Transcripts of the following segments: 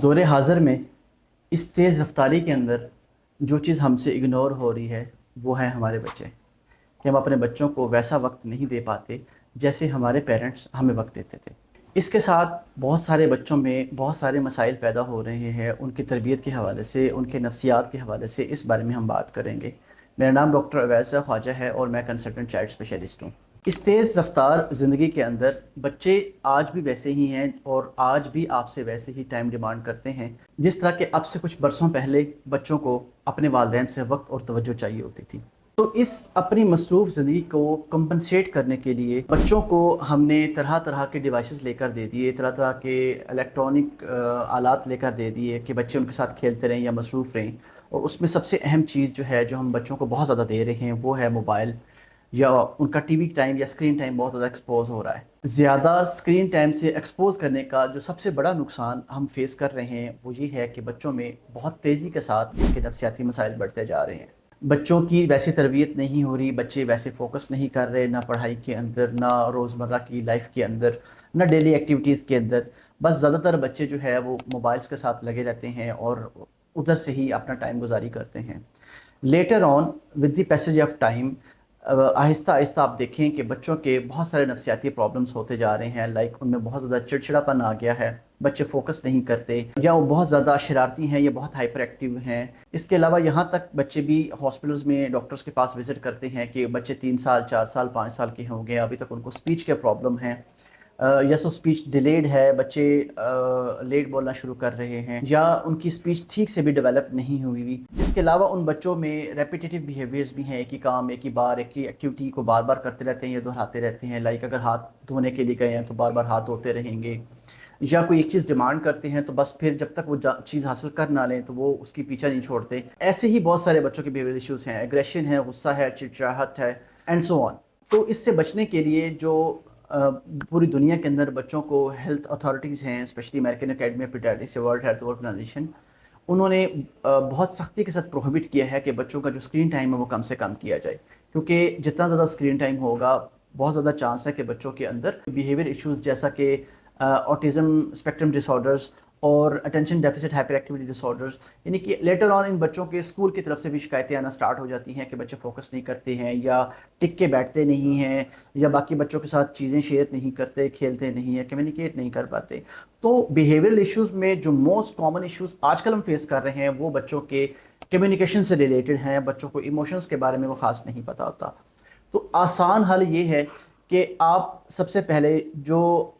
دور حاضر میں اس تیز رفتاری کے اندر جو چیز ہم سے اگنور ہو رہی ہے وہ ہے ہمارے بچے، کہ ہم اپنے بچوں کو ویسا وقت نہیں دے پاتے جیسے ہمارے پیرنٹس ہمیں وقت دیتے تھے۔ اس کے ساتھ بہت سارے بچوں میں بہت سارے مسائل پیدا ہو رہے ہیں، ان کی تربیت کے حوالے سے، ان کے نفسیات کے حوالے سے۔ اس بارے میں ہم بات کریں گے۔ میرا نام ڈاکٹر اویس خواجہ ہے اور میں کنسلٹنٹ چائلڈ اسپیشلسٹ ہوں۔ اس تیز رفتار زندگی کے اندر بچے آج بھی ویسے ہی ہیں اور آج بھی آپ سے ویسے ہی ٹائم ڈیمانڈ کرتے ہیں جس طرح کہ اب سے کچھ برسوں پہلے بچوں کو اپنے والدین سے وقت اور توجہ چاہیے ہوتی تھی۔ تو اس اپنی مصروف زندگی کو کمپنسیٹ کرنے کے لیے بچوں کو ہم نے طرح طرح کے ڈیوائسز لے کر دے دیے، طرح طرح کے الیکٹرانک آلات لے کر دے دیے کہ بچے ان کے ساتھ کھیلتے رہیں یا مصروف رہیں۔ اور اس میں سب سے اہم چیز جو ہے جو ہم بچوں کو بہت زیادہ دے رہے ہیں وہ ہے موبائل، یا ان کا ٹی وی ٹائم یا اسکرین ٹائم بہت زیادہ ایکسپوز ہو رہا ہے۔ زیادہ اسکرین ٹائم سے ایکسپوز کرنے کا جو سب سے بڑا نقصان ہم فیس کر رہے ہیں وہ یہ ہے کہ بچوں میں بہت تیزی کے ساتھ ان کے نفسیاتی مسائل بڑھتے جا رہے ہیں۔ بچوں کی ویسی تربیت نہیں ہو رہی، بچے ویسے فوکس نہیں کر رہے، نہ پڑھائی کے اندر، نہ روزمرہ کی لائف کے اندر، نہ ڈیلی ایکٹیویٹیز کے اندر۔ بس زیادہ تر بچے جو ہے وہ موبائلز کے ساتھ لگے رہتے ہیں اور ادھر سے ہی اپنا ٹائم گزاری کرتے ہیں۔ Later on with the passage of time آہستہ آہستہ آپ دیکھیں کہ بچوں کے بہت سارے نفسیاتی پرابلمس ہوتے جا رہے ہیں، لائک ان میں بہت زیادہ چڑچڑاپن آ گیا ہے، بچے فوکس نہیں کرتے، یا وہ بہت زیادہ شرارتی ہیں یا بہت ہائپر ایکٹیو ہیں۔ اس کے علاوہ یہاں تک بچے بھی ہاسپٹلز میں ڈاکٹرز کے پاس وزٹ کرتے ہیں کہ بچے 3 سال 4 سال 5 سال کے ہوں گے، ابھی تک ان کو اسپیچ کے پرابلم ہیں، یا سو اسپیچ ڈیلیڈ ہے، بچے لیٹ بولنا شروع کر رہے ہیں، یا ان کی اسپیچ ٹھیک سے بھی ڈیولپ نہیں ہوئی۔ اس کے علاوہ ان بچوں میں ریپیٹیٹیو بیہیویئرز بھی ہیں، ایک ہی کام ایک ہی بار ایک ہی ایکٹیویٹی کو بار بار کرتے رہتے ہیں یا دہراتے رہتے ہیں، لائک اگر ہاتھ دھونے کے لیے گئے ہیں تو بار بار ہاتھ دھوتے رہیں گے، یا کوئی ایک چیز ڈیمانڈ کرتے ہیں تو بس پھر جب تک وہ چیز حاصل کر نہ لیں تو وہ اس کی پیچھا نہیں چھوڑتے۔ ایسے ہی بہت سارے بچوں کے بیہیویئر ایشوز ہیں، ایگریشن ہے، غصہ ہے، چڑچڑاہٹ ہے، اینڈ سو آن۔ تو اس سے بچنے کے لیے جو پوری دنیا کے اندر بچوں کو ہیلتھ اتھارٹیز ہیں، specially American Academy of Pediatrics یا ورلڈ ہیلتھ آرگنائزیشن، انہوں نے بہت سختی کے ساتھ پروہیبٹ کیا ہے کہ بچوں کا جو اسکرین ٹائم ہے وہ کم سے کم کیا جائے، کیونکہ جتنا زیادہ اسکرین ٹائم ہوگا بہت زیادہ چانس ہے کہ بچوں کے اندر بیہیویئر ایشوز جیسا کہ آٹزم اسپیکٹرم ڈس آرڈرز اور اٹینشن ڈیفیسٹ ہائپر ایکٹیویٹی ڈس آرڈرز، یعنی کہ لیٹر آن ان بچوں کے اسکول کی طرف سے بھی شکایتیں آنا سٹارٹ ہو جاتی ہیں کہ بچے فوکس نہیں کرتے ہیں، یا ٹک کے بیٹھتے نہیں ہیں، یا باقی بچوں کے ساتھ چیزیں شیئر نہیں کرتے، کھیلتے نہیں ہیں، کمیونیکیٹ نہیں کر پاتے۔ تو بیہیویئرل ایشوز میں جو موسٹ کامن ایشوز آج کل ہم فیس کر رہے ہیں وہ بچوں کے کمیونیکیشن سے ریلیٹڈ ہیں، بچوں کو ایموشنز کے بارے میں وہ خاص نہیں پتہ ہوتا۔ تو آسان حل یہ ہے کہ آپ سب سے پہلے جو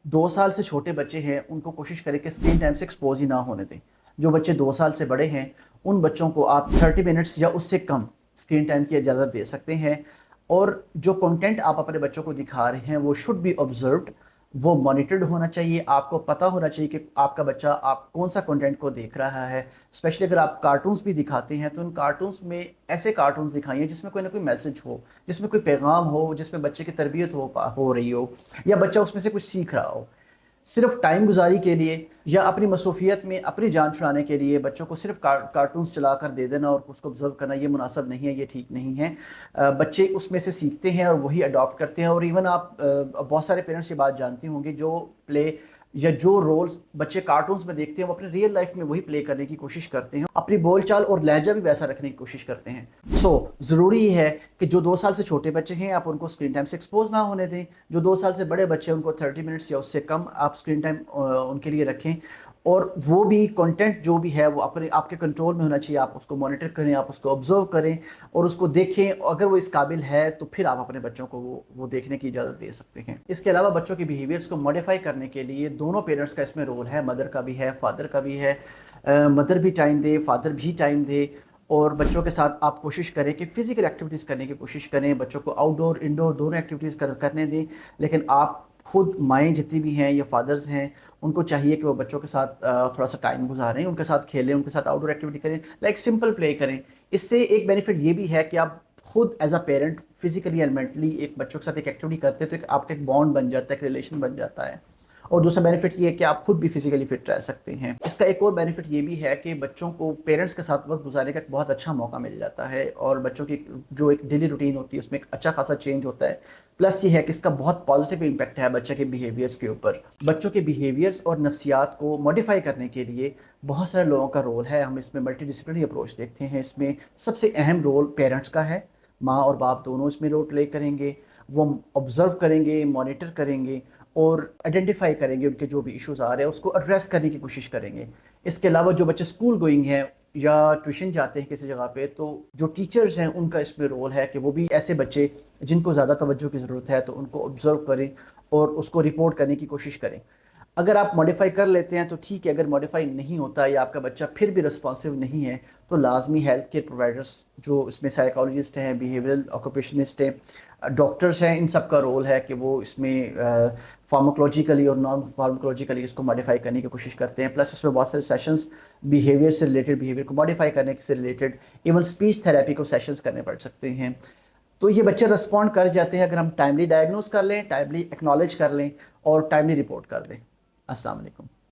2 سال سے چھوٹے بچے ہیں ان کو کوشش کریں کہ اسکرین ٹائم سے ایکسپوز ہی نہ ہونے دیں۔ جو بچے 2 سال سے بڑے ہیں ان بچوں کو آپ 30 منٹس یا اس سے کم اسکرین ٹائم کی اجازت دے سکتے ہیں، اور جو کنٹینٹ آپ اپنے بچوں کو دکھا رہے ہیں وہ شوڈ بی آبزروڈ، وہ مانیٹرڈ ہونا چاہیے۔ آپ کو پتہ ہونا چاہیے کہ آپ کا بچہ آپ کون سا کنٹینٹ کو دیکھ رہا ہے۔ اسپیشلی اگر آپ کارٹونز بھی دکھاتے ہیں تو ان کارٹونز میں ایسے کارٹونز دکھائیے جس میں کوئی نہ کوئی میسج ہو، جس میں کوئی پیغام ہو، جس میں بچے کی تربیت ہو رہی ہو، یا بچہ اس میں سے کچھ سیکھ رہا ہو۔ صرف ٹائم گزاری کے لیے یا اپنی مصروفیت میں اپنی جان چھڑانے کے لیے بچوں کو صرف کارٹونز چلا کر دے دینا اور اس کو آبزرو کرنا، یہ مناسب نہیں ہے، یہ ٹھیک نہیں ہے۔ بچے اس میں سے سیکھتے ہیں اور وہی اڈاپٹ کرتے ہیں، اور ایون آپ بہت سارے پیرنٹس یہ بات جانتے ہوں گے، جو پلے یا جو رولز بچے کارٹونز میں دیکھتے ہیں وہ اپنے ریئل لائف میں وہی پلے کرنے کی کوشش کرتے ہیں، اپنی بول چال اور لہجہ بھی ویسا رکھنے کی کوشش کرتے ہیں۔ ضروری یہ ہے کہ جو 2 سال سے چھوٹے بچے ہیں آپ ان کو اسکرین ٹائم سے ایکسپوز نہ ہونے دیں، جو 2 سال سے بڑے بچے ہیں ان کو 30 منٹس یا اس سے کم آپ اسکرین ٹائم ان کے لیے رکھیں، اور وہ بھی کنٹینٹ جو بھی ہے وہ آپ کے کنٹرول میں ہونا چاہیے۔ آپ اس کو مانیٹر کریں، آپ اس کو آبزرو کریں اور اس کو دیکھیں، اگر وہ اس قابل ہے تو پھر آپ اپنے بچوں کو وہ دیکھنے کی اجازت دے سکتے ہیں۔ اس کے علاوہ بچوں کے بیہیویئرس کو موڈیفائی کرنے کے لیے دونوں پیرنٹس کا اس میں رول ہے، مدر کا بھی ہے، فادر کا بھی ہے۔ مدر بھی ٹائم دے، فادر بھی ٹائم دے، اور بچوں کے ساتھ آپ کوشش کریں کہ فزیکل ایکٹیویٹیز کرنے کی کوشش کریں، بچوں کو آؤٹ ڈور انڈور دونوں ایکٹیویٹیز کرنے دیں، لیکن آپ خود مائیں جتنی بھی ہیں یا فادرز ہیں ان کو چاہیے کہ وہ بچوں کے ساتھ تھوڑا سا ٹائم گزاریں، ان کے ساتھ کھیلیں، ان کے ساتھ آؤٹ ڈور ایکٹیویٹی کریں، لائک سمپل پلے کریں۔ اس سے ایک بینیفٹ یہ بھی ہے کہ آپ خود as a parent physically and mentally ایک بچوں کے ساتھ ایک ایکٹیویٹی کرتے ہیں تو آپ کا ایک بانڈ بن جاتا ہے، ایک ریلیشن بن جاتا ہے، اور دوسرا بینیفٹ یہ ہے کہ آپ خود بھی فزیکلی فٹ رہ سکتے ہیں۔ اس کا ایک اور بینیفٹ یہ بھی ہے کہ بچوں کو پیرنٹس کے ساتھ وقت گزارنے کا ایک بہت اچھا موقع مل جاتا ہے، اور بچوں کی جو ایک ڈیلی روٹین ہوتی ہے اس میں ایک اچھا خاصا چینج ہوتا ہے۔ پلس یہ ہے کہ اس کا بہت پازیٹیو امپیکٹ ہے بچے کے بیہیویئرس کے اوپر۔ بچوں کے بیہیویئرس اور نفسیات کو موڈیفائی کرنے کے لیے بہت سارے لوگوں کا رول ہے۔ ہم اس میں ملٹی ڈسپلنری اپروچ دیکھتے ہیں۔ اس میں سب سے اہم رول پیرنٹس کا ہے، ماں اور باپ دونوں اس میں رول پلے کریں گے۔ وہ آبزرو کریں گے، مانیٹر کریں گے، اور آئیڈینٹیفائی کریں گے ان کے جو بھی ایشوز آ رہے ہیں اس کو ایڈریس کرنے کی کوشش کریں گے۔ اس کے علاوہ جو بچے اسکول گوئنگ ہیں یا ٹیوشن جاتے ہیں کسی جگہ پہ، تو جو ٹیچرز ہیں ان کا اس میں رول ہے کہ وہ بھی ایسے بچے جن کو زیادہ توجہ کی ضرورت ہے تو ان کو آبزرو کریں اور اس کو رپورٹ کرنے کی کوشش کریں۔ اگر آپ ماڈیفائی کر لیتے ہیں تو ٹھیک ہے، اگر ماڈیفائی نہیں ہوتا یا آپ کا بچہ پھر بھی رسپانسو نہیں ہے تو لازمی ہیلتھ کیئر پرووائڈرس جو اس میں سائیکالوجسٹ ہیں، بیہیورل آکوپیشنسٹ ہیں، ڈاکٹرز ہیں، ان سب کا رول ہے کہ وہ اس میں فارماکولوجیکلی اور نان فارماکولوجیکلی اس کو ماڈیفائی کرنے کی کوشش کرتے ہیں۔ پلس اس میں بہت سارے سیشنز بیہیویئر سے ریلیٹڈ، بیہیویئر کو ماڈیفائی کرنے سے ریلیٹڈ، ایون اسپیچ تھراپی کو سیشنز کرنے پڑ سکتے ہیں۔ تو یہ بچے رسپونڈ کر جاتے ہیں اگر ہم ٹائملی ڈائگنوز کر لیں، ٹائملی ایکنالج کر لیں اور ٹائملی رپورٹ کر لیں۔ السلام علیکم۔